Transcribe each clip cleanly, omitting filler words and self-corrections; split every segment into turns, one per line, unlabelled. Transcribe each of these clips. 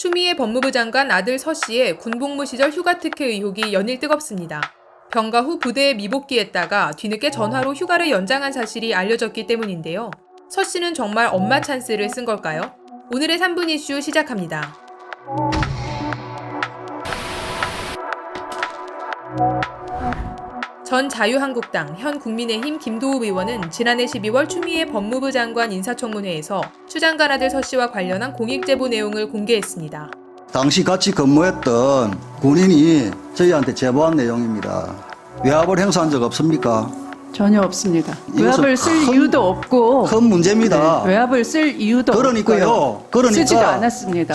추미애 법무부 장관 아들 서 씨의 군복무 시절 휴가 특혜 의혹이 연일 뜨겁습니다. 병가 후 부대에 미복귀했다가 뒤늦게 전화로 휴가를 연장한 사실이 알려졌기 때문인데요. 서 씨는 정말 엄마 찬스를 쓴 걸까요? 오늘의 3분 이슈 시작합니다. 전 자유한국당, 현 국민의힘 김도읍 의원은 지난해 12월 추미애 법무부 장관 인사청문회에서 추 장관 아들 서 씨와 관련한 공익제보 내용을 공개했습니다.
당시 같이 근무했던 군인이 저희한테 제보한 내용입니다. 외압을 행사한 적 없습니까?
전혀 없습니다. 외압을 쓸 이유도 없고
큰 문제입니다.
네, 외압을 쓸 이유도
그러니까요.
없고요.
그러니까
쓰지도 않았습니다.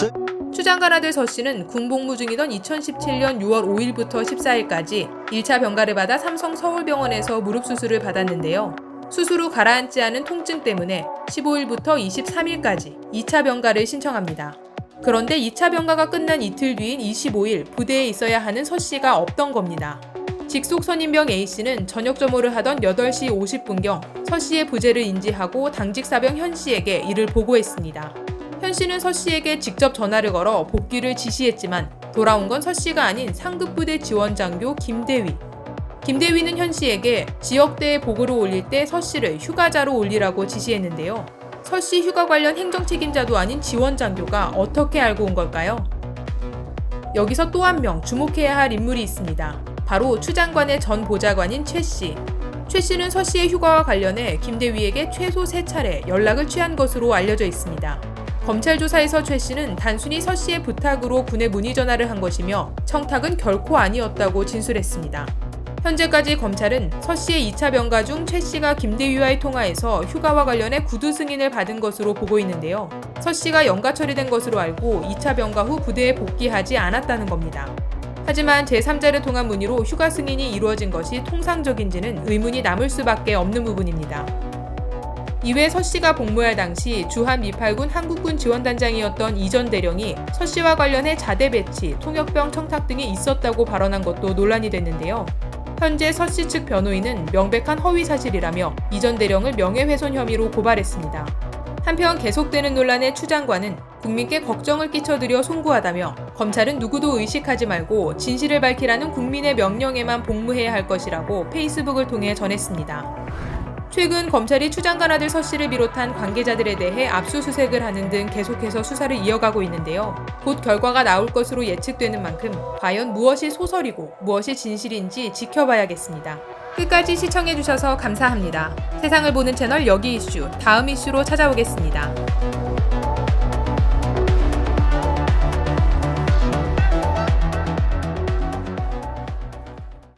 추 장관 아들 서 씨는 군복무 중이던 2017년 6월 5일부터 14일까지 1차 병가를 받아 삼성 서울병원에서 무릎 수술을 받았는데요. 수술 후 가라앉지 않은 통증 때문에 15일부터 23일까지 2차 병가를 신청합니다. 그런데 2차 병가가 끝난 이틀 뒤인 25일 부대에 있어야 하는 서 씨가 없던 겁니다. 직속 선임병 A씨는 저녁 점호를 하던 8시 50분경 서 씨의 부재를 인지하고 당직 사병 현 씨에게 이를 보고했습니다. 현 씨는 서 씨에게 직접 전화를 걸어 복귀를 지시했지만 돌아온 건 서 씨가 아닌 상급부대 지원장교 김대위. 김대위는 현 씨에게 지역대에 보고를 올릴 때 서 씨를 휴가자로 올리라고 지시했는데요. 서 씨 휴가 관련 행정 책임자도 아닌 지원장교가 어떻게 알고 온 걸까요? 여기서 또 한 명 주목해야 할 인물이 있습니다. 바로 추 장관의 전 보좌관인 최 씨. 최 씨는 서 씨의 휴가와 관련해 김대위에게 최소 3차례 연락을 취한 것으로 알려져 있습니다. 검찰 조사에서 최 씨는 단순히 서 씨의 부탁으로 군에 문의 전화를 한 것이며 청탁은 결코 아니었다고 진술했습니다. 현재까지 검찰은 서 씨의 2차 병가 중 최 씨가 김대위와의 통화에서 휴가와 관련해 구두 승인을 받은 것으로 보고 있는데요. 서 씨가 연가 처리된 것으로 알고 2차 병가 후 부대에 복귀하지 않았다는 겁니다. 하지만 제3자를 통한 문의로 휴가 승인이 이루어진 것이 통상적인지는 의문이 남을 수밖에 없는 부분입니다. 이외 서 씨가 복무할 당시 주한 미팔군 한국군 지원단장이었던 이전 대령이 서 씨와 관련해 자대 배치, 통역병 청탁 등이 있었다고 발언한 것도 논란이 됐는데요. 현재 서 씨 측 변호인은 명백한 허위 사실이라며 이전 대령을 명예훼손 혐의로 고발했습니다. 한편 계속되는 논란의 추 장관은 국민께 걱정을 끼쳐드려 송구하다며 검찰은 누구도 의식하지 말고 진실을 밝히라는 국민의 명령에만 복무해야 할 것이라고 페이스북을 통해 전했습니다. 최근 검찰이 추 장관 아들 서 씨를 비롯한 관계자들에 대해 압수수색을 하는 등 계속해서 수사를 이어가고 있는데요. 곧 결과가 나올 것으로 예측되는 만큼 과연 무엇이 소설이고 무엇이 진실인지 지켜봐야겠습니다. 끝까지 시청해주셔서 감사합니다. 세상을 보는 채널 여기 이슈, 다음 이슈로 찾아오겠습니다.